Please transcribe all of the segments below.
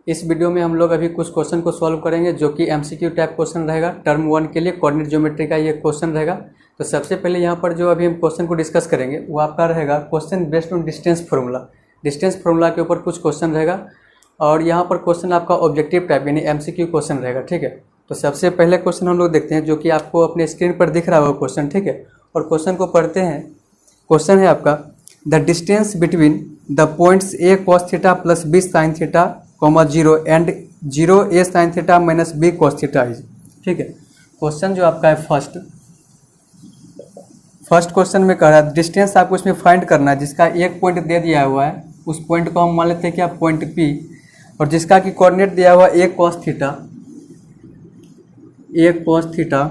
इस वीडियो में हम लोग अभी कुछ क्वेश्चन को सॉल्व करेंगे जो कि एमसीक्यू टाइप क्वेश्चन रहेगा। टर्म 1 के लिए कोऑर्डिनेट ज्योमेट्री का ये क्वेश्चन रहेगा। तो सबसे पहले यहाँ पर जो अभी हम क्वेश्चन को डिस्कस करेंगे वो आपका रहेगा question based on distance formula. Distance formula के ऊपर कुछ क्वेश्चन रहेगा और यहाँ पर क्वेश्चन आपका ऑब्जेक्टिव टाइप यानी एमसीक्यू क्वेश्चन रहेगा। ठीक है, तो सबसे पहले क्वेश्चन हम लोग देखते हैं जो कि आपको अपने स्क्रीन पर दिख रहा होगा क्वेश्चन। ठीक है, और क्वेश्चन को पढ़ते हैं। क्वेश्चन है आपका the distance between the points A cos theta plus B sine theta comma 0 and 0 A sine theta minus B cos theta is. ठीक है, क्वेश्चन जो आपका है फर्स्ट क्वेश्चन में कह रहा है डिस्टेंस आपको इसमें फाइंड करना है जिसका एक पॉइंट दे दिया हुआ है। उस पॉइंट को हम मान लेते हैं क्या पॉइंट पी, और जिसका कि कोऑर्डिनेट दिया हुआ a cos theta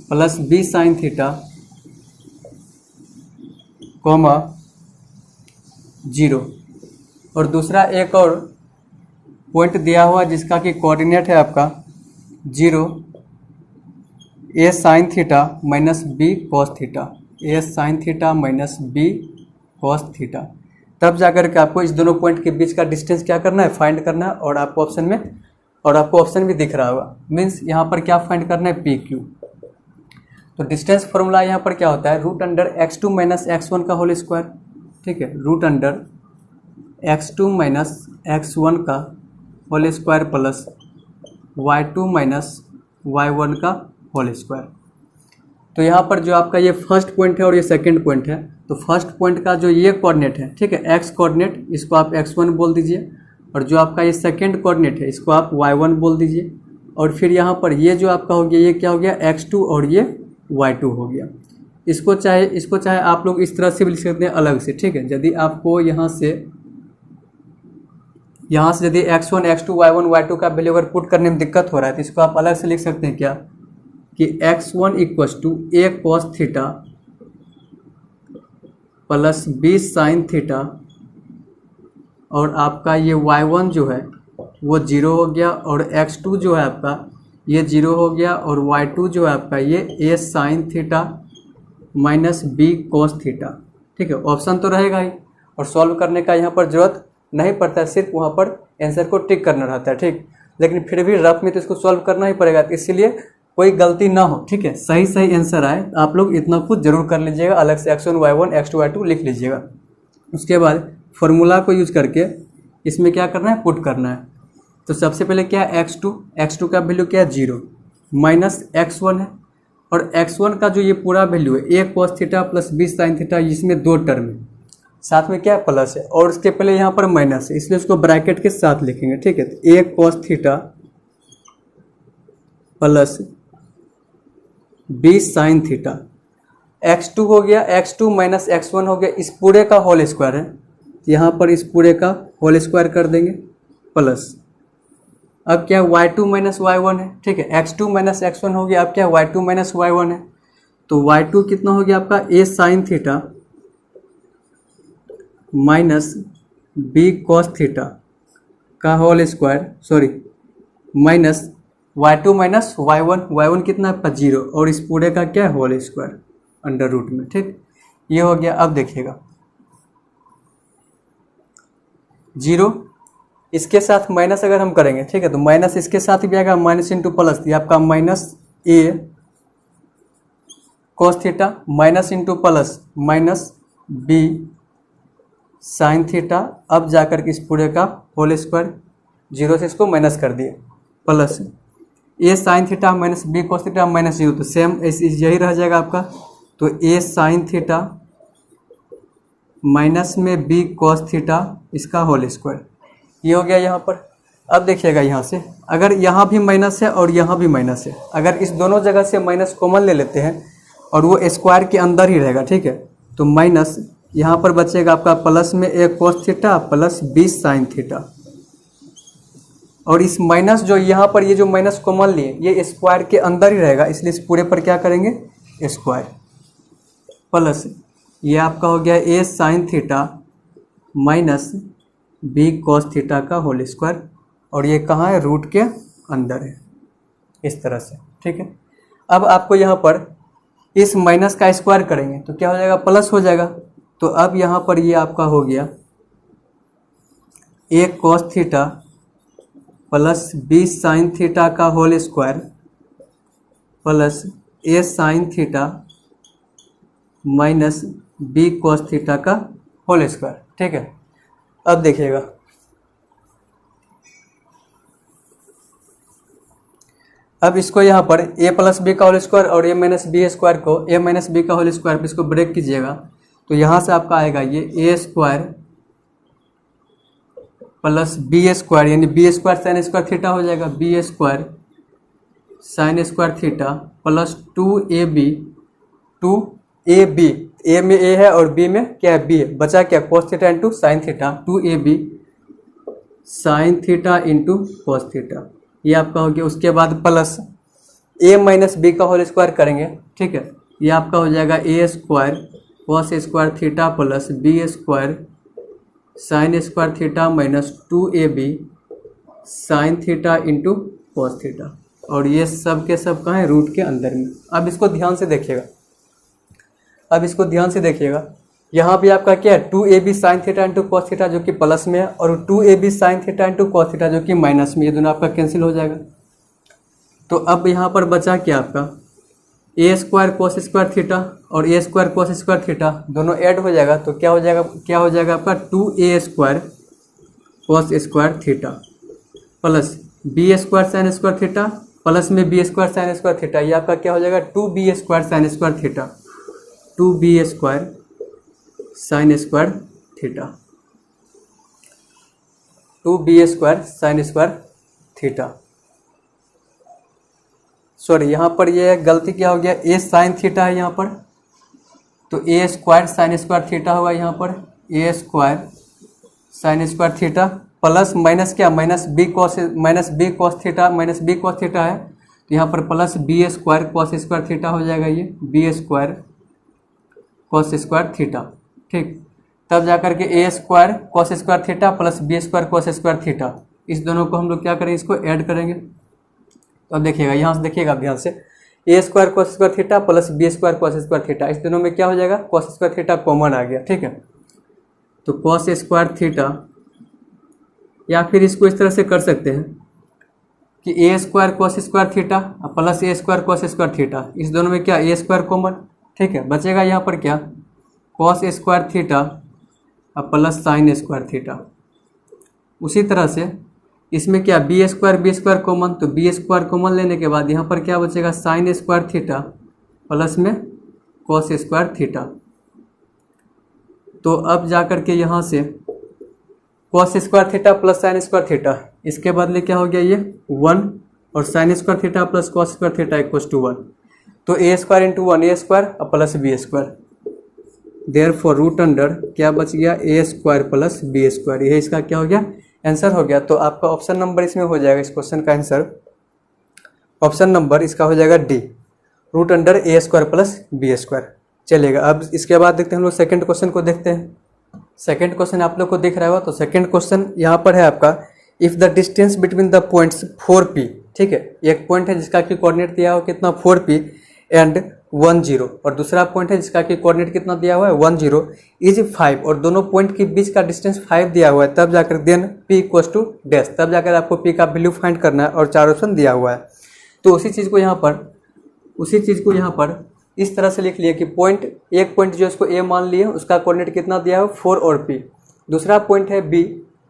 plus B sine theta comma 0, और दूसरा एक और पॉइंट दिया हुआ जिसका कि कोऑर्डिनेट है आपका 0 ए sine theta minus B cos theta, a sine theta minus B cos theta. तब जाकर के आपको इस दोनों पॉइंट के बीच का डिस्टेंस क्या करना है, फाइंड करना है। और आपको ऑप्शन भी दिख रहा होगा, मीन्स यहाँ पर क्या फाइंड करना है, पी क्यू। तो डिस्टेंस फॉर्मूला यहाँ पर क्या होता है, root under x2 minus x1 का होल स्क्वायर। ठीक है, root under x2 minus x1 का होल स्क्वायर प्लस y2 माइनस y1 का होल स्क्वायर। तो यहाँ पर जो आपका ये फर्स्ट पॉइंट है और ये सेकंड पॉइंट है, तो फर्स्ट पॉइंट का जो ये कोऑर्डिनेट है, ठीक है, x कोऑर्डिनेट, इसको आप x1 बोल दीजिए, और जो आपका ये सेकंड कोऑर्डिनेट है इसको आप y1 बोल दीजिए। और फिर यहाँ पर ये जो आपका हो गया, ये क्या हो गया, x2 और ये y2 हो गया। इसको चाहे आप लोग इस तरह से भी लिख सकते हैं अलग से। ठीक है, यदि आपको यहाँ से यदि x1 x2 y1 y2 का वैल्यू अगर पुट करने में दिक्कत हो रहा है तो इसको आप अलग से लिख सकते हैं क्या, कि x1 equals to A cos theta plus B sine theta, और आपका ये y1 जो है वो 0 हो गया, और x2 जो है आपका ये 0 हो गया, और y2 जो है आपका ये a sine theta minus b cos theta. ठीक है, ऑप्शन तो रहेगा ही, और सॉल्व करने का यहाँ पर जरूरत नहीं पड़ता है, सिर्फ वहाँ पर आंसर को टिक करना रहता है। ठीक, लेकिन फिर भी रफ में तो इसको सॉल्व करना ही पड़ेगा, इसलिए कोई गलती ना हो। ठीक है, सही आंसर आए आप लोग इतना कुछ जरूर कर लीजिएगा, अलग से x1 y1 x2 y2 लिख लीजिएगा। उसके बाद फॉर्मूला को यूज करके इसमें क्या करना है, पुट करना है। तो सबसे पहले क्या है, x2 का वैल्यू क्या है 0 माइनस x1 है, और x1 का जो ये पूरा वैल्यू है a cos theta plus b sin theta, इसमें दो टर्म है, साथ में क्या है प्लस है, और उसके पहले यहाँ पर माइनस है, इसलिए उसको ब्रैकेट के साथ लिखेंगे। ठीक है, तो a cos theta plus b sin theta, x2 हो गया, x2 माइनस x1 हो गया, इस पूरे का होल स्क्वायर है, यहाँ पर इस पूरे का होल स्क्वायर कर देंगे प्लस। अब क्या y2 माइनस y1 है। ठीक है, x2 माइनस x1 हो गया, अब क्या y2 माइनस y1 है, तो y2 कितना हो गया आपका a sine theta minus b cos theta का whole square, sorry minus y2 माइनस y1 कितना है आपका 0, और इस पूरे का क्या है होल स्क्वायर अंडर रूट में। ठीक, ये हो गया। अब देखिएगा 0 इसके साथ माइनस अगर हम करेंगे, ठीक है, तो माइनस इसके साथ भी आएगा, माइनस इंटू प्लस, ये आपका minus a cos theta minus into plus minus b sine theta. अब जाकर के इस पूरे का होल स्क्वायर, 0 से इसको माइनस कर दिए, plus a sine theta minus b cos theta minus 0, तो सेम यही रह जाएगा आपका। तो a साइन थीटा माइनस में b कॉस थीटा इसका होल स्क्वायर, ये हो गया यहाँ पर। अब देखिएगा यहाँ से अगर यहाँ भी माइनस है और यहाँ भी माइनस है, अगर इस दोनों जगह से माइनस कॉमन ले लेते हैं और वो स्क्वायर के अंदर ही रहेगा। ठीक है, तो माइनस यहाँ पर बचेगा आपका प्लस में a cos theta plus b sign theta, और इस माइनस जो यहाँ पर ये जो माइनस कॉमन लिए ये स्क्वायर के अंदर ही रहेगा, इसलिए इस पूरे पर क्या करेंगे स्क्वायर, प्लस ये आपका हो गया a sine theta minus b cos theta का होल स्क्वायर, और ये कहाँ है, रूट के अंदर है, इस तरह से। ठीक है, अब आपको यहाँ पर इस माइनस का स्क्वायर करेंगे तो क्या हो जाएगा, प्लस हो जाएगा। तो अब यहाँ पर ये आपका हो गया a cos theta plus B sine theta का whole square plus a sine theta minus B cos theta का होल स्क्वायर। ठीक है, अब देखिएगा, अब इसको यहाँ पर a प्लस बी का होल स्क्वायर और a माइनस बी स्क्वायर को a माइनस बी का होल स्क्वायर पर इसको ब्रेक कीजिएगा तो यहाँ से आपका आएगा ये a square plus B square, यानी b square sine square theta हो जाएगा, b square sine square theta plus 2ab, a में a है और b में क्या है, b है, बचा क्या, cos theta into sine theta, 2ab sine theta into cos theta, ये आपका हो गया। उसके बाद प्लस a माइनस बी का होल स्क्वायर करेंगे। ठीक है, ये आपका हो जाएगा a square cos square theta plus B square sine square theta minus 2ab sine theta into cos theta, और ये सब के सब कहाँ है, रूट के अंदर में। अब इसको ध्यान से देखिएगा, यहाँ भी आपका क्या है, 2ab sine theta into cos theta जो कि प्लस में है, और 2ab sine theta into cos theta जो कि माइनस में, ये दोनों आपका कैंसिल हो जाएगा। तो अब यहाँ पर बचा क्या आपका, a square cos square theta और a square cos square theta दोनों ऐड हो जाएगा, तो क्या हो जाएगा आपका 2a square cos square theta plus B square sine square theta plus में b square sine square theta, ये आपका क्या हो जाएगा 2b square sine square theta, 2b square sine square theta, 2b square sine square theta. Sorry, यहाँ पर ये गलती क्या हो गया, ए साइन थीटा है यहाँ पर, तो a square sine square theta होगा यहाँ पर, a square sine square theta plus minus क्या, माइनस बी कॉस थीटा है, तो यहाँ पर plus B square cos square theta हो जाएगा, ये b square cos square theta. ठीक, तब जाकर के a square cos square theta plus B square cos square theta, इस दोनों को हम लोग क्या करेंगे, इसको ऐड करेंगे। तो अब देखिएगा, यहाँ से देखिएगा ध्यान से, a square cos square theta plus B square cos square theta, इस दोनों में क्या हो जाएगा, कॉस स्क्वायर थीटा कॉमन आ गया। ठीक है, तो कॉस स्क्वायर थीटा, या फिर इसको इस तरह से कर सकते हैं कि a square cos square theta plus a square cos square theta, इस दोनों में क्या, ए स्क्वायर कॉमन। ठीक है, बचेगा यहाँ पर क्या, cos square theta plus sine square theta. उसी तरह से इसमें क्या, बी स्क्वायर कॉमन, तो बी स्क्वायर कॉमन लेने के बाद यहाँ पर क्या बचेगा, साइन स्क्वायर थीटा प्लस में कॉस स्क्वायर थीटा। तो अब जाकर के यहाँ से cos square theta plus sine square theta, इसके बदले क्या हो गया, ये 1 और sine square theta plus cos square theta equals to 1, तो a square into 1 a square plus B square, therefore root under क्या बच गया, a square plus B square, यह इसका क्या हो गया, आंसर हो गया। तो आपका ऑप्शन नंबर इसमें हो जाएगा, इस क्वेश्चन का आंसर ऑप्शन नंबर इसका हो जाएगा डी, रूट अंडर ए स्क्वायर प्लस बी स्क्वायर। चलेगा, अब इसके बाद देखते हैं हम लोग सेकंड क्वेश्चन को देखते हैं। सेकंड क्वेश्चन आप लोग को दिख रहा होगा, तो सेकंड क्वेश्चन यहाँ पर है आपका, if the distance between the points 4p, ठीक है, एक पॉइंट है जिसका कि कोऑर्डिनेट दिया हो कितना 4p एंड 1 0, और दूसरा पॉइंट है जिसका कि कोऑर्डिनेट कितना दिया हुआ है 1 0 इज 5, और दोनों पॉइंट के बीच का डिस्टेंस 5 दिया हुआ है, तब जाकर then p equals to dash, तब जाकर आपको p का वैल्यू फाइंड करना है, और 4 ऑप्शन दिया हुआ है। तो उसी चीज़ को यहाँ पर इस तरह से लिख लिया कि एक पॉइंट जो इसको a मान लिए उसका कोऑर्डिनेट कितना दिया है 4 और p, दूसरा पॉइंट है b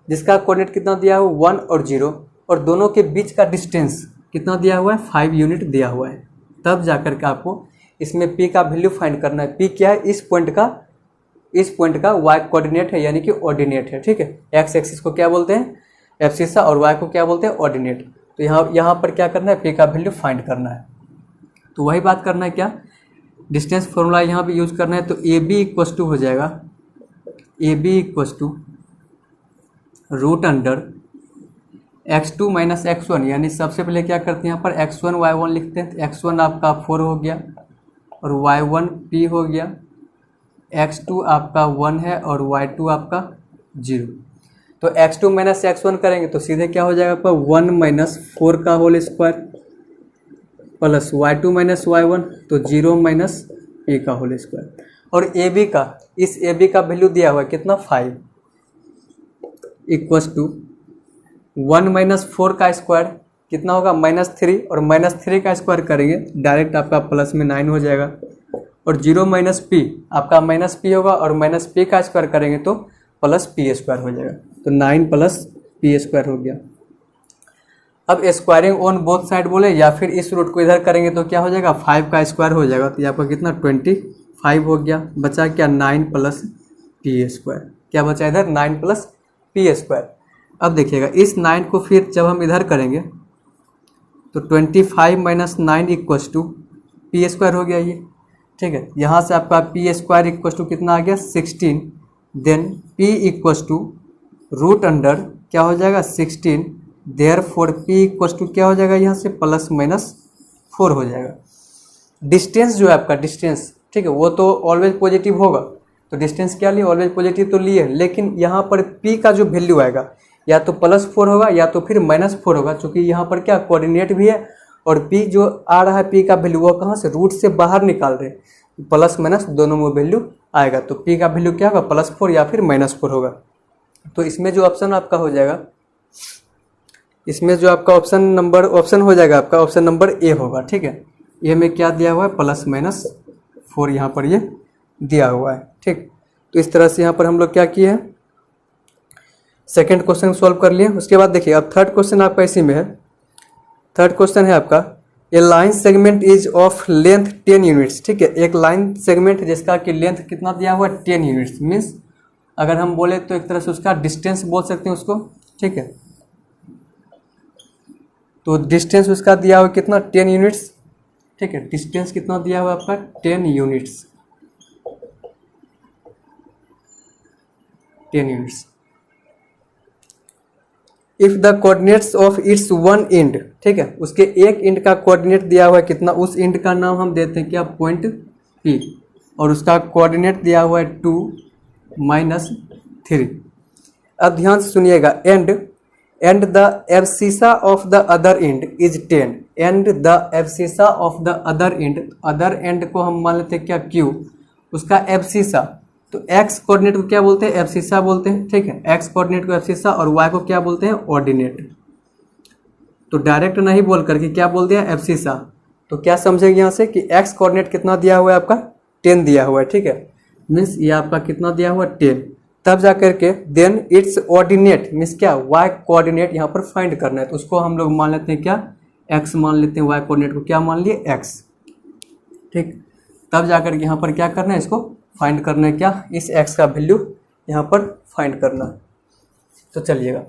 जिसका कोऑर्डिनेट कितना दिया है 1 और 0, और दोनों के बीच का डिस्टेंस कितना दिया हुआ है 5 यूनिट दिया हुआ है, तब जाकर के आपको इसमें p का वैल्यू फाइंड करना है। p क्या है, इस पॉइंट का y कोऑर्डिनेट है, यानी कि ऑर्डिनेट है। ठीक है, x एक्सिस को क्या बोलते हैं एब्सिसा, और y को क्या बोलते हैं ऑर्डिनेट। तो यहाँ पर क्या करना है, p का वैल्यू फाइंड करना है। तो वही बात करना है, क्या डिस्टेंस फॉर्मूला यहाँ पे यूज करना है। तो AB इक्वल्स टू हो जाएगा, AB equals to root under x2 minus x1, यानी सबसे पहले क्या करते हैं यहाँ पर x1 y1 लिखते हैं। तो x1 आपका 4 हो गया और y1 p हो गया, x2 आपका 1 है और y2 आपका 0। तो x2 माइनस x1 करेंगे तो सीधे क्या हो जाएगा आपका 1 माइनस 4 का होल स्क्वायर प्लस y2 माइनस y1, तो 0 माइनस p का होल स्क्वायर। और AB का, इस AB का वैल्यू दिया हुआ है कितना 5, इक्वस टू 1 - 4 का स्क्वायर कितना होगा -3, और -3 का स्क्वायर करेंगे डायरेक्ट आपका प्लस में 9 हो जाएगा, और 0 - p आपका -p होगा, और -p का स्क्वायर करेंगे तो +p² हो जाएगा, तो 9 + p² हो गया। अब स्क्वायरिंग ऑन बोथ साइड बोले या फिर इस रूट को इधर करेंगे तो क्या हो जाएगा 5 का स्क्वायर हो जाएगा, तो ये आपका कितना 25 हो गया। बचा क्या 9 + p², क्या बचा इधर 9 + p²। अब देखिएगा इस 9 को फिर जब हम इधर करेंगे तो 25 - 9 = p² हो गया ये, ठीक है। यहाँ से आपका p² = कितना आ गया 16, देन p = क्या हो जाएगा 16, देयरफॉर p = क्या हो जाएगा यहाँ से +-4 हो जाएगा। डिस्टेंस जो है आपका डिस्टेंस, ठीक है, वो तो ऑलवेज पॉजिटिव होगा, तो डिस्टेंस क्या लिए ऑलवेज पॉजिटिव तो लिए, लेकिन यहाँ पर p का जो वैल्यू आएगा या तो +4 होगा या तो फिर -4 होगा, क्योंकि यहाँ पर क्या कोऑर्डिनेट भी है, और p जो आ रहा है p का वैल्यू वो कहाँ से रूट से बाहर निकाल रहे हैं, प्लस दोनों में वैल्यू आएगा, तो p का वैल्यू क्या होगा +4 या फिर -4 होगा। तो इसमें जो ऑप्शन आपका हो जाएगा, इसमें जो आपका ऑप्शन हो जाएगा आपका ऑप्शन नंबर ए होगा, ठीक है। ए में क्या दिया हुआ है +-4 यहाँ पर ये दिया हुआ है, ठीक। तो इस तरह से यहाँ पर हम लोग क्या किए हैं, सेकंड क्वेश्चन सॉल्व कर लिए। उसके बाद देखिए अब थर्ड क्वेश्चन आपका इसी में है। थर्ड क्वेश्चन है आपका a line segment is of length 10 units, ठीक है। एक लाइन सेगमेंट जिसका कि लेंथ कितना दिया हुआ है 10 यूनिट्स, मीन्स अगर हम बोले तो एक तरह से उसका डिस्टेंस बोल सकते हैं उसको, ठीक है। तो डिस्टेंस उसका दिया हुआ कितना 10 यूनिट्स, ठीक है। डिस्टेंस कितना दिया हुआ आपका 10 units, 10 units. If the coordinates of its one and, ठीक है, उसके एक एंड का कोऑर्डिनेट दिया हुआ है कितना, उस एंड का नाम हम देते हैं क्या पॉइंट P, और उसका कोऑर्डिनेट दिया हुआ है 2 - 3। अब ध्यान से सुनिएगा, and the abscissa of the other and is 10, and the abscissa of the other and को हम मान लेते हैं क्या Q, उसका एब्सिसा, तो x कोऑर्डिनेट को क्या बोलते हैं एब्सिसा बोलते हैं, ठीक है। x कोऑर्डिनेट को एब्सिसा और y को क्या बोलते हैं ऑर्डिनेट। तो डायरेक्ट नहीं बोल करके क्या बोल दिया एब्सिसा, तो क्या समझेंगे यहाँ से कि x कोऑर्डिनेट कितना दिया हुआ है आपका 10 दिया हुआ है, ठीक है। मीन्स ये आपका कितना दिया हुआ है 10, तब जा करके देन इट्स ऑर्डिनेट मीन्स क्या y कोऑर्डिनेट यहाँ पर फाइंड करना है, तो उसको हम लोग मान लेते हैं क्या x मान लेते हैं, y कोऑर्डिनेट को क्या मान लिए x, ठीक। तब जाकर के यहाँ पर क्या करना है इसको फाइंड करना है क्या, इस x का वैल्यू यहाँ पर फाइंड करना है। तो चलिएगा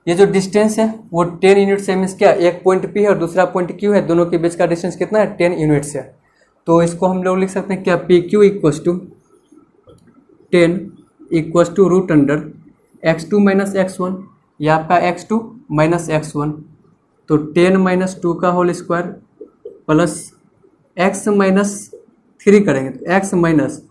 ये जो डिस्टेंस है वो 10 यूनिट से, मीन्स क्या एक पॉइंट P है और दूसरा पॉइंट Q है, दोनों के बीच का डिस्टेंस कितना है 10 यूनिट्स है। तो इसको हम लोग लिख सकते हैं क्या PQ = 10 = √x2 - x1, या आपका x2 - x1, तो 10 - 2 का होल स्क्वायर प्लस x - 3 करेंगे तो x माइनस,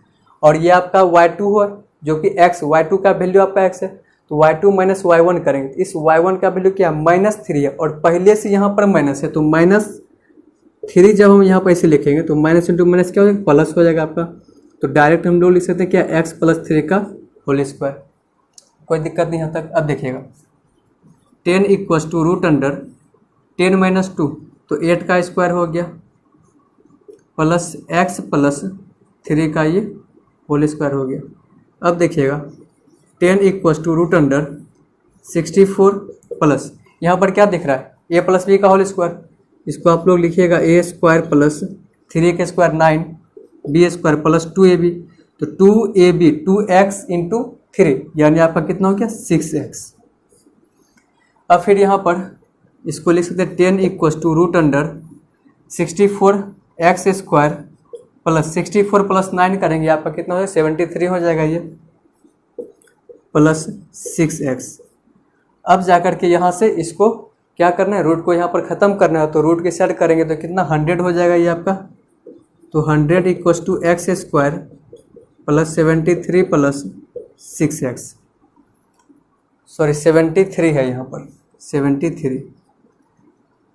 और ये आपका y2 हो जो कि y2 का वैल्यू आपका x है, तो y2 - y1 करेंगे, तो इस y1 का वैल्यू क्या -3 है, और पहले से यहाँ पर माइनस है, तो -3 जब हम यहाँ पर इसे लिखेंगे तो माइनस इंटू माइनस क्या हो जाएगा प्लस हो जाएगा आपका। तो डायरेक्ट हम लोग लिख सकते हैं क्या x + 3 का होल स्क्वायर, कोई दिक्कत नहीं यहाँ तक। अब देखिएगा 10 = √10 - 2 तो 8 का स्क्वायर हो गया, प्लस x + 3 का ये होल स्क्वायर हो गया। अब देखिएगा 10 = √64 प्लस यहाँ पर क्या दिख रहा है a + b का होल स्क्वायर, इसको आप लोग लिखिएगा a² + 3 के स्क्वायर 9 b² + 2ab, तो 2ab 2x × 3 यानी आपका कितना हो गया 6x। अब फिर यहाँ पर इसको लिख सकते हैं 10 = √64x² प्लस 64 + 9 करेंगे आपका कितना हो जाएगा 73 हो जाएगा ये, प्लस 6x। अब जाकर के यहाँ से इसको क्या करना है रूट को यहाँ पर ख़त्म करना है, तो रूट के साइड करेंगे तो कितना 100 हो जाएगा ये आपका, तो 100 = x² plus 73 plus 6x, sorry 73 है यहाँ पर 73।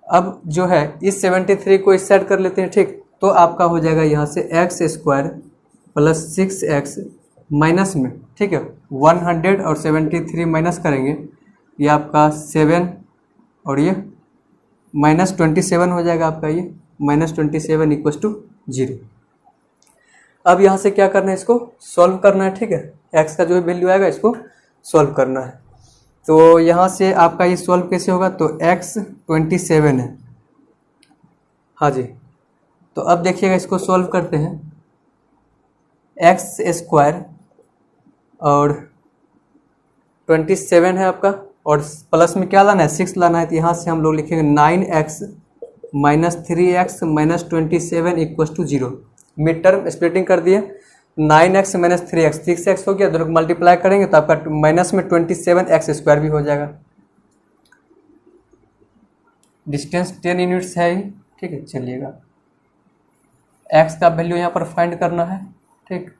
अब जो है इस 73 को इस साइड कर लेते हैं, ठीक। तो आपका हो जाएगा यहाँ से x² प्लस 6x माइनस में, ठीक है। 100 और 73 माइनस करेंगे, ये आपका 7 और ये -27 हो जाएगा आपका, ये -27 इक्वस टू 0। अब यहाँ से क्या करना है, इसको सॉल्व करना है, ठीक है। एक्स का जो भी वैल्यू आएगा इसको सॉल्व करना है। तो यहाँ से आपका ये सॉल्व कैसे होगा, तो x 27 है, हाँ जी। तो अब देखिएगा इसको सॉल्व करते हैं, x² और 27 है आपका, और प्लस में क्या लाना है, 6 लाना है। तो यहाँ से हम लोग लिखेंगे 9x - 3x - 27 equals to 0। Mid term splitting कर दिए, 9x - 3x 6x हो गया, दोनों को मल्टीप्लाई करेंगे तो आपका माइनस में 27x² भी हो जाएगा। डिस्टेंस 10 यूनिट्स है, ठीक है। चलिएगा x का वैल्यू यहाँ पर फाइंड करना है, ठीक।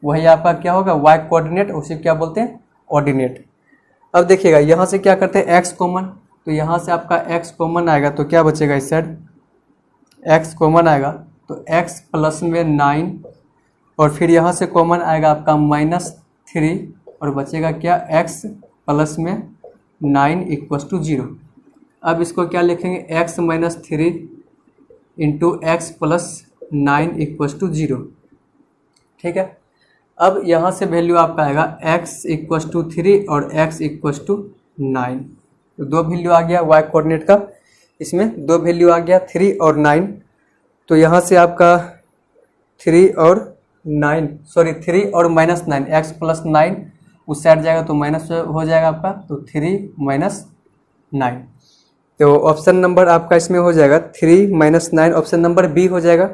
वही आपका क्या होगा, y कोऑर्डिनेट, उसे क्या बोलते हैं, ऑर्डिनेट। अब देखिएगा यहाँ से क्या करते हैं, x कॉमन, तो यहाँ से आपका x कॉमन आएगा तो क्या बचेगा, इस साइड x कॉमन आएगा तो x प्लस में 9 और फिर यहाँ से कॉमन आएगा आपका -3 और बचेगा क्या, x प्लस में 9 इक्वस टू 0। अब इसको क्या लिखेंगे, x - 3 into X plus 9 equals to 0, ठीक है। अब यहाँ से वैल्यू आपका आएगा x इक्वस टू 3 और x इक्वस टू 9। तो दो वैल्यू आ गया y कोऑर्डिनेट का, इसमें दो वैल्यू आ गया 3 और 9। तो यहाँ से आपका 3 और -9, x प्लस 9 उस साइड जाएगा तो माइनस हो जाएगा आपका, तो 3 - 9। तो ऑप्शन नंबर आपका इसमें हो जाएगा 3 - 9, ऑप्शन नंबर बी हो जाएगा।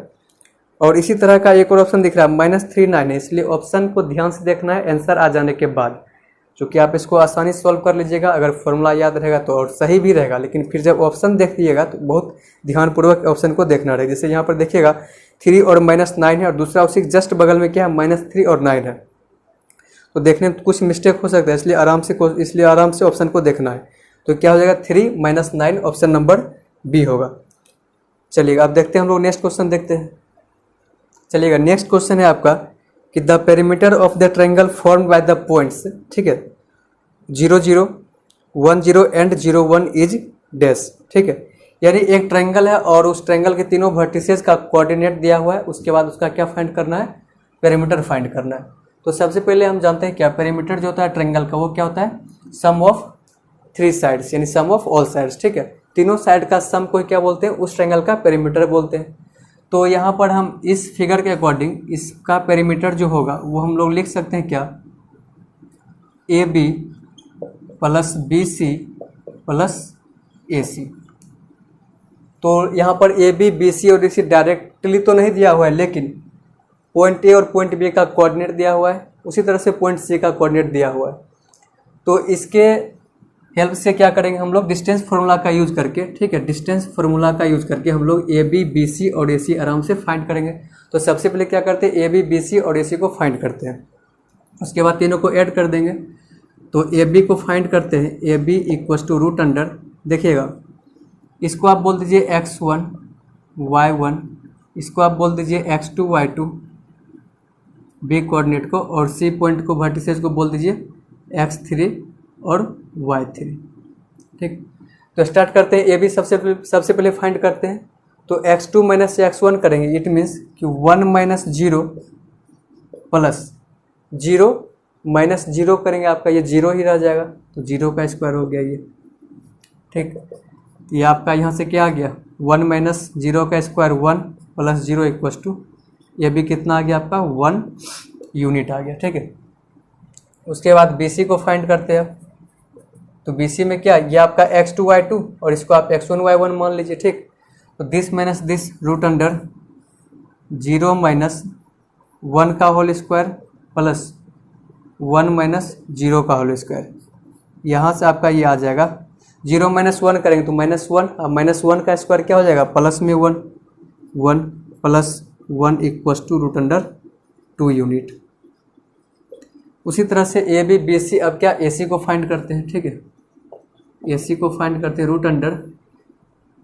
और इसी तरह का एक और ऑप्शन दिख रहा है -39 है, इसलिए ऑप्शन को ध्यान से देखना है आंसर आ जाने के बाद, क्योंकि आप इसको आसानी से सॉल्व कर लीजिएगा अगर फॉर्मूला याद रहेगा तो, और सही भी रहेगा। लेकिन फिर जब ऑप्शन देखिएगा तो बहुत ध्यानपूर्वक ऑप्शन को देखना रहेगा। जैसे यहाँ पर देखिएगा 3 और -9 है और दूसरा उसी जस्ट बगल में क्या है, -3 और 9 है, तो देखने में कुछ मिस्टेक हो सकता है, इसलिए आराम से ऑप्शन को देखना है। तो क्या हो जाएगा, 3 - 9 ऑप्शन नंबर बी होगा। चलिएगा अब देखते हैं हम लोग नेक्स्ट क्वेश्चन देखते हैं। चलिएगा नेक्स्ट क्वेश्चन है आपका कि the perimeter of the triangle formed by the points, ठीक है, 0 0 1 0 एंड 0 1 इज डैश, ठीक है। यानी एक ट्रायंगल है और उस ट्रायंगल के तीनों वर्टिसेस का कोऑर्डिनेट दिया हुआ है, उसके बाद उसका क्या फाइंड करना है, पेरीमीटर फाइंड करना है। तो सबसे पहले हम जानते हैं क्या पेरीमीटर जो होता है ट्रायंगल का, वो क्या होता है, सम ऑफ 3 साइड्स, यानी सम ऑफ ऑल साइड्स, ठीक है। तीनों साइड का सम को क्या बोलते हैं, उस ट्रायंगल का पेरीमीटर बोलते हैं। तो यहाँ पर हम इस फिगर के अकॉर्डिंग इसका पेरीमीटर जो होगा वो हम लोग लिख सकते हैं क्या, AB plus BC plus AC। तो यहाँ पर AB BC और DC डायरेक्टली तो नहीं दिया हुआ है, लेकिन पॉइंट A और पॉइंट B का कोऑर्डिनेट दिया हुआ है, उसी तरह से पॉइंट C का कोऑर्डिनेट दिया हुआ है। तो इसके हेल्प से क्या करेंगे हम लोग, डिस्टेंस फार्मूला का यूज करके, ठीक है, डिस्टेंस फार्मूला का यूज करके हम लोग AB BC और AC आराम से फाइंड करेंगे। तो सबसे पहले क्या करते हैं, AB BC और AC को फाइंड करते हैं, उसके बाद तीनों को ऐड कर देंगे। तो AB को फाइंड करते हैं, AB equals to root under, देखिएगा इसको आप बोल दीजिए x1 y1, इसको आप बोल दीजिए x2 y2 B कोऑर्डिनेट को, और C पॉइंट को वर्टिसेस को बोल दीजिए x3 और y3, ठीक। तो स्टार्ट करते हैं, AB सबसे पहले फाइंड करते हैं। तो x2 - x1 करेंगे, इट मीन्स कि 1 - 0 प्लस 0 - 0 करेंगे, आपका ये 0 ही रह जाएगा, तो 0 का स्क्वायर हो गया ये, ठीक। ये आपका यहाँ से क्या आ गया, 1 - 0 का स्क्वायर 1 प्लस 0 इक्वस टू, ये भी कितना आ गया आपका 1 यूनिट आ गया, ठीक है। उसके बाद BC को फाइंड करते हैं। तो BC में क्या, ये आपका x2 y2 और इसको आप x1 y1 मान लीजिए, ठीक। तो this minus this root under 0 - 1 का होल स्क्वायर प्लस 1 - 0 का होल स्क्वायर, यहाँ से आपका ये आ जाएगा 0 - 1 करेंगे तो -1, अब -1 का स्क्वायर क्या हो जाएगा, प्लस में 1 1 plus 1 equals to root under 2 unit. उसी तरह से AB BC, अब क्या AC को फाइंड करते हैं, ठीक है। AC को फाइंड करते हैं, रूट अंडर,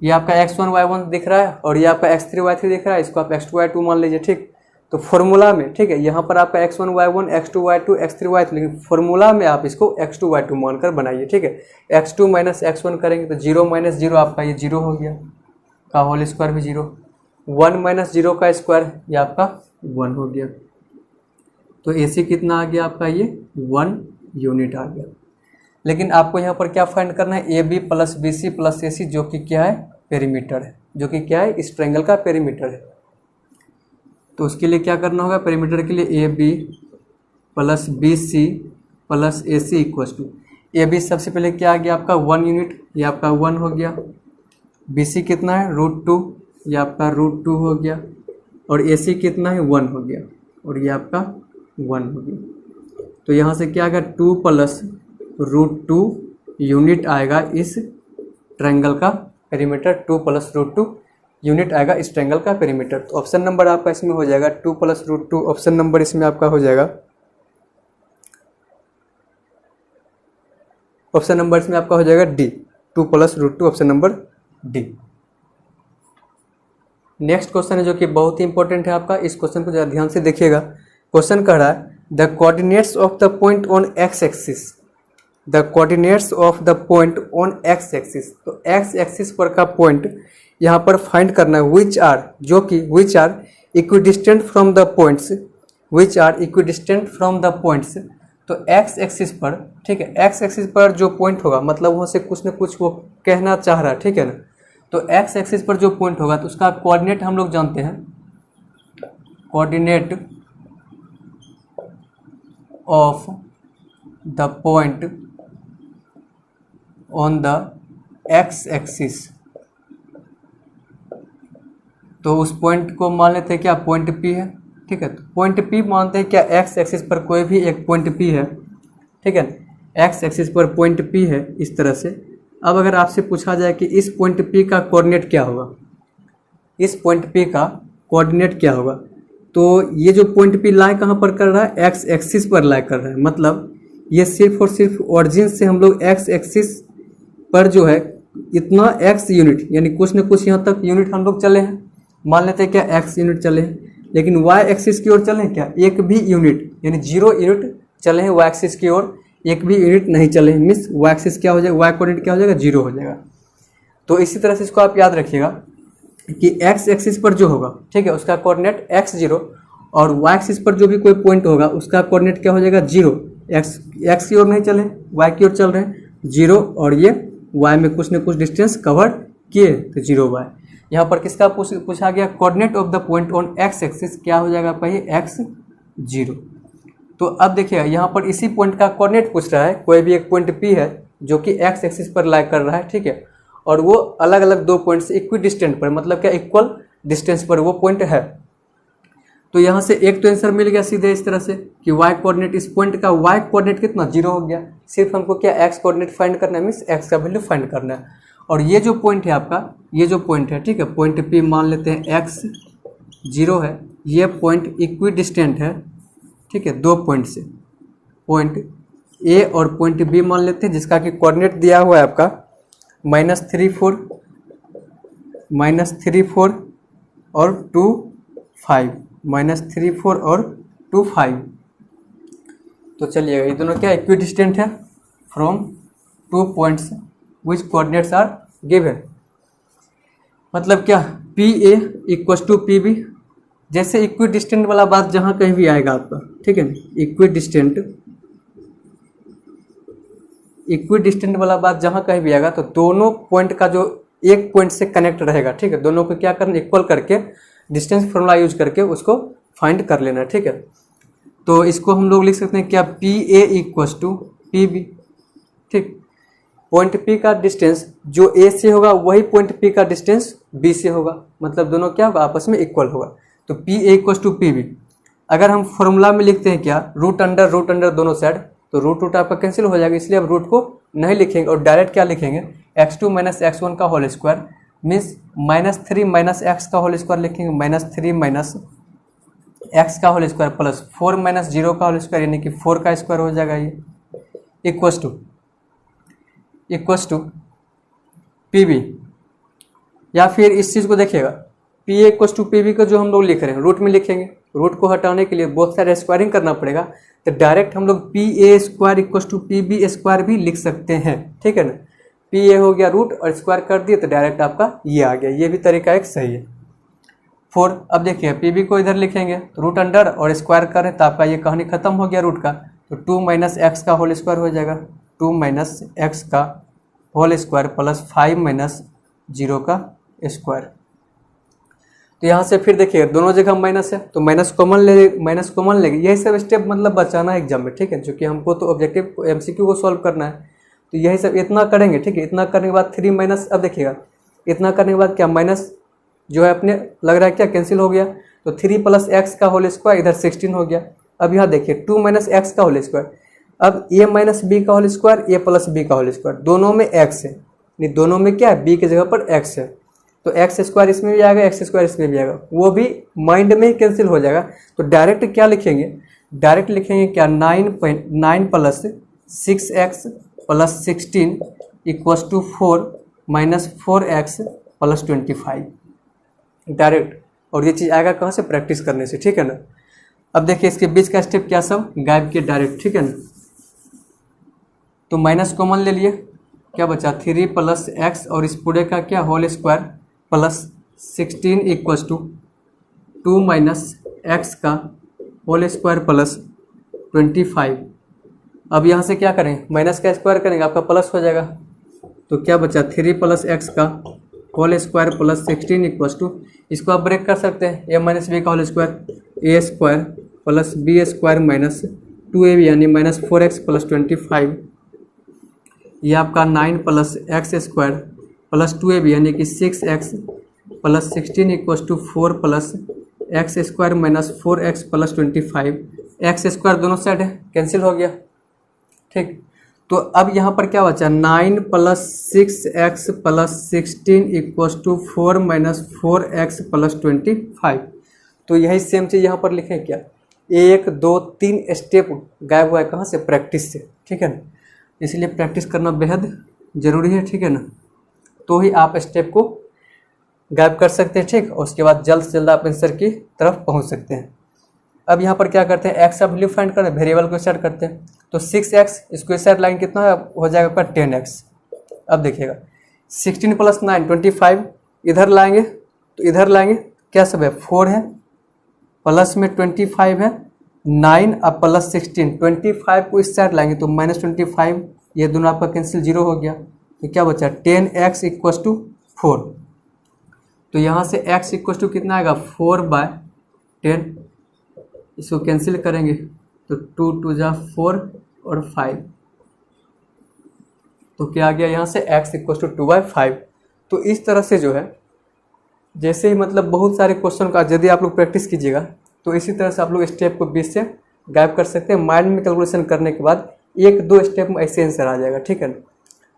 ये आपका x1 y1 दिख रहा है और ये आपका x3 y3 दिख रहा है, इसको आप x2 y2 मान लीजिए, ठीक। तो फॉर्मूला में, ठीक है, यहाँ पर आपका x1 y1 x2 y2 x3 y3, लेकिन फॉर्मूला में आप इसको x2 y2 मानकर बनाइए, ठीक है। x2 माइनस x1 करेंगे तो 0 माइनस 0 आपका ये 0 हो गया, का होल स्क्वायर भी 0, 1 माइनस 0 का स्क्वायर ये आपका 1 हो गया। तो AC कितना आ गया आपका, ये 1 यूनिट आ गया। लेकिन आपको यहाँ पर क्या फाइंड करना है, AB plus BC plus AC, जो कि क्या है, पेरीमीटर है, जो कि क्या है, इस ट्रायंगल का पेरीमीटर है। तो उसके लिए क्या करना होगा, पेरीमीटर के लिए AB plus BC plus AC equal to, AB सबसे पहले क्या आ गया आपका 1 यूनिट, ये आपका 1 हो गया। BC कितना है, √2, ये आपका √2 हो गया। और AC कितना है, 1 हो गया, और ये आपका 1 हो गया। तो यहाँ से क्या आएगा, 2 प्लस √2 यूनिट आएगा इस ट्रायंगल का पेरीमीटर, 2 प्लस √2 यूनिट आएगा इस ट्रायंगल का पेरीमीटर। तो ऑप्शन नंबर आपका इसमें हो जाएगा 2 प्लस √2, ऑप्शन नंबर इसमें आपका हो जाएगा, ऑप्शन नंबर इसमें आपका हो जाएगा D, 2 plus √2, option number D। Next question है जो कि बहुत ही इंपॉर्टेंट है आपका, इस क्वेश्चन को जरा ध्यान से देखिएगा। क्वेश्चन कह रहा है the coordinates of the point on x axis, the coordinates of the point on x axis. तो एक्स एक्सिस पर का पॉइंट यहाँ पर फाइंड करना है, विच आर, जो कि which are equidistant from the points, which are equidistant from the points. तो एक्स एक्सिस पर, ठीक है, एक्स एक्सिस पर जो पॉइंट होगा, मतलब वहाँ से कुछ न कुछ वो कहना चाह रहा है, ठीक है ना। तो एक्स एक्सिस पर जो पॉइंट होगा तो उसका कोऑर्डिनेट हम लोग जानते हैं, coordinate of the point on the x axis. तो उस पॉइंट को मान लेते हैं क्या, पॉइंट P है, ठीक है। तो पॉइंट P मानते हैं क्या, एक्स एक्सिस पर कोई भी एक पॉइंट P है, ठीक है, एक्स एक्सिस पर पॉइंट P है इस तरह से। अब अगर आपसे पूछा जाए कि इस पॉइंट P का कोऑर्डिनेट क्या होगा, इस पॉइंट P का कोऑर्डिनेट क्या होगा, तो ये जो पॉइंट P लाई कहाँ पर कर रहा है, एक्स एक्सिस पर लाई कर रहा है। मतलब ये सिर्फ और सिर्फ ओरिजिन से हम लोग एक्स एक्सिस पर जो है इतना x यूनिट, यानी कुछ न कुछ यहाँ तक यूनिट हम लोग चले हैं, मान लेते हैं क्या x यूनिट चले हैं। लेकिन y एक्सिस की ओर चले हैं क्या, एक भी यूनिट, यानी 0 यूनिट चले हैं y एक्सिस की ओर, एक भी यूनिट नहीं चले हैं, मीन्स y एक्सिस क्या हो जाएगा, y कोऑर्डिनेट क्या हो जाएगा, 0 हो जाएगा। तो इसी तरह से इसको आप याद रखिएगा कि x एक्सिस पर जो होगा, ठीक है, उसका कोऑर्डिनेट x0, और y एक्सिस पर जो भी कोई पॉइंट होगा उसका कोऑर्डिनेट क्या हो जाएगा, 0। x की ओर नहीं चले, y की ओर चल रहे हैं, 0, और ये y में कुछ न कुछ डिस्टेंस कवर किए तो 0y। यहाँ पर किसका पूछा गया, coordinate of the point on x axis, क्या हो जाएगा आपका ये x0। तो अब देखिएगा यहाँ पर इसी पॉइंट का कोऑर्डिनेट पूछ रहा है, कोई भी एक पॉइंट P है जो कि एक्स एक्सिस पर लाई कर रहा है, ठीक है, और वो अलग अलग दो पॉइंट से इक्वी डिस्टेंट पर, मतलब क्या इक्वल डिस्टेंस पर वो पॉइंट है। तो यहाँ से एक तो आंसर मिल गया सीधे इस तरह से कि y कोऑर्डिनेट, इस पॉइंट का y कोऑर्डिनेट कितना, 0 हो गया। सिर्फ हमको क्या x कोऑर्डिनेट फाइंड करना है, मीन्स x का वैल्यू फाइंड करना है। और ये जो पॉइंट है आपका, ये जो पॉइंट है, ठीक है, पॉइंट P मान लेते हैं x0 है, ये पॉइंट इक्वी डिस्टेंट है, ठीक है, दो पॉइंट से, पॉइंट A और पॉइंट B मान लेते हैं, जिसका कि कोऑर्डिनेट दिया हुआ है आपका -3 4 और 2 5, -3 4 और 2 5। तो चलिएगा, ये दोनों क्या इक्वी डिस्टेंट है from 2 points which coordinates are given. मतलब क्या, PA इक्वल टू PB। जैसे इक्वी डिस्टेंट वाला बात जहाँ कहीं भी आएगा आपका, ठीक है, इक्वी डिस्टेंट वाला बात जहाँ कहीं भी आएगा तो दोनों पॉइंट का जो एक पॉइंट से कनेक्ट रहेगा, ठीक है, दोनों को क्या करना, इक्वल करके डिस्टेंस फॉर्मूला यूज करके उसको फाइंड कर लेना, ठीक है। तो इसको हम लोग लिख सकते हैं क्या, PA इक्वल टू PB, ठीक। पॉइंट P का डिस्टेंस जो A से होगा वही पॉइंट P का डिस्टेंस B से होगा, मतलब दोनों क्या होगा, आपस में इक्वल होगा। तो PA इक्वल टू PB। अगर हम फॉर्मूला में लिखते हैं क्या, रूट अंडर दोनों साइड, तो रूट आपका कैंसिल हो जाएगा, इसलिए अब रूट को नहीं लिखेंगे और डायरेक्ट क्या लिखेंगे, x2 माइनस x1 का whole square, means -3 minus x का होल स्क्वायर लिखेंगे, -3 माइनस x का होल स्क्वायर प्लस 4 माइनस 0 का होल स्क्वायर, यानी कि 4 का स्क्वायर हो जाएगा, ये इक्वस टू PB। या फिर इस चीज़ को देखिएगा, PA इक्वस टू PB को जो हम लोग लिख रहे हैं रूट में लिखेंगे, रूट को हटाने के लिए बोथ साइड स्क्वायरिंग करना पड़ेगा, तो डायरेक्ट हम लोग P A square equal to P B square भी लिख सकते हैं, ठीक है ना। पी ए हो गया रूट और स्क्वायर कर दिए तो डायरेक्ट आपका ये आ गया, ये भी तरीका एक सही है। 4 अब देखिए पी बी को इधर लिखेंगे तो रूट अंडर और स्क्वायर करें तो आपका ये कहानी खत्म हो गया रूट का, तो 2 माइनस एक्स का होल स्क्वायर हो जाएगा, 2 माइनस एक्स का होल स्क्वायर प्लस 5 माइनस 0 का स्क्वायर। तो यहाँ से फिर देखिए दोनों जगह माइनस है तो माइनस कॉमन लेंगे। यही सब स्टेप मतलब बचाना है एग्जाम में, ठीक है, क्योंकि हमको तो ऑब्जेक्टिव एमसीक्यू को सॉल्व करना है। तो यही सब इतना करेंगे, ठीक है। इतना करने के बाद 3 माइनस, अब देखिएगा इतना करने के बाद क्या माइनस जो है अपने लग रहा है क्या कैंसिल हो गया, तो 3 प्लस एक्स का होल स्क्वायर इधर 16 हो गया। अब यहाँ देखिए 2 माइनस एक्स का होल स्क्वायर, अब ए माइनस बी का होल स्क्वायर ए प्लस बी का होल स्क्वायर, दोनों में एक्स है, नहीं दोनों में क्या है, बी की जगह पर एक्स है, तो एक्स स्क्वायर इसमें भी आएगा, एक्स स्क्वायर इसमें भी आएगा, वो भी माइंड में ही कैंसिल हो जाएगा। तो डायरेक्ट क्या लिखेंगे, डायरेक्ट लिखेंगे क्या 9 plus 6x plus 16 equals to 4 minus 4x plus 25 direct. और ये चीज़ आएगा कहाँ से, प्रैक्टिस करने से, ठीक है ना। अब देखिए इसके बीच का स्टेप क्या सब गायब किए डायरेक्ट, ठीक है ना। तो माइनस कॉमन ले लिए, क्या बचा 3 प्लस एक्स और इस पूरे का क्या whole square plus 16 equals to 2 minus X का होल स्क्वायर प्लस 25। अब यहाँ से क्या करें, माइनस का स्क्वायर करेंगे आपका प्लस हो जाएगा, तो क्या बचा 3 प्लस एक्स का whole square plus 16 equals to, इसको आप ब्रेक कर सकते हैं, ए माइनस बी का whole square a square plus B square minus 2ab यानी माइनस 4x प्लस 25, ये आपका 9 plus X square plus 2ab यानी कि 6x plus 16 equals to 4 plus X square minus 4x plus 25, X square दोनों side है cancel हो गया, ठीक। तो अब यहाँ पर क्या बचा 9 plus 6x plus 16 equals to 4 minus 4x plus 25। तो यही सेम चीज़ यहाँ पर लिखें क्या, 1 2 3 स्टेप गायब हुआ है कहाँ से, प्रैक्टिस से, ठीक है ना। इसलिए प्रैक्टिस करना बेहद ज़रूरी है, ठीक है ना, तो ही आप स्टेप को गायब कर सकते हैं, ठीक। और उसके बाद जल्द से जल्द आप आंसर की तरफ पहुँच सकते हैं। अब यहाँ पर क्या करते हैं, एक्स का वैल्यू फाइंड करें, वेरिएबल को स्टार्ट करते हैं, तो 6x इसको स्टार्ट लाइन कितना हो जाएगा आपका 10x। अब देखिएगा 16 प्लस 9 25, इधर लाएंगे तो इधर लाएंगे क्या सब है 4 है, प्लस में 25 है, 9 अब प्लस 16 25 को इस साइड लाएंगे तो माइनस 25, ये दोनों आपका कैंसिल 0 हो गया, तो क्या बचा 10x इक्वस टू 4। तो यहाँ से x इक्वस टू कितना आएगा 4/10, इसको कैंसिल करेंगे तो 2 2 जा 4 और 5, तो क्या आ गया यहाँ से x इक्वल टू 2/5। तो इस तरह से जो है जैसे ही मतलब बहुत सारे क्वेश्चन का यदि आप लोग प्रैक्टिस कीजिएगा तो इसी तरह से आप लोग स्टेप को बीच से गायब कर सकते हैं। माइंड में कैलकुलेशन करने के बाद 1-2 स्टेप में ऐसे आंसर आ जाएगा, ठीक है ना।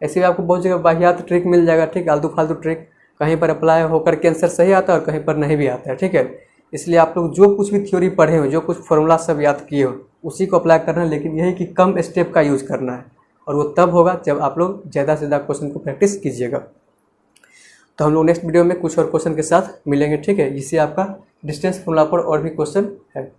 ऐसे भी आपको बहुत जगह वाहियात ट्रिक मिल जाएगा, ठीक, आलतू फालतू ट्रिक, कहीं पर अप्लाई होकर के आंसर सही आता है और कहीं पर नहीं भी आता है, ठीक है। इसलिए आप लोग जो कुछ भी थ्योरी पढ़े हो, जो कुछ फॉर्मूला सब याद किए हो, उसी को अप्लाई करना है, लेकिन यही कि कम स्टेप का यूज़ करना है, और वो तब होगा जब आप लोग ज़्यादा से ज़्यादा क्वेश्चन को प्रैक्टिस कीजिएगा। तो हम लोग नेक्स्ट वीडियो में कुछ और क्वेश्चन के साथ मिलेंगे, ठीक है। इससे आपका डिस्टेंस फॉर्मूला पर और भी क्वेश्चन है।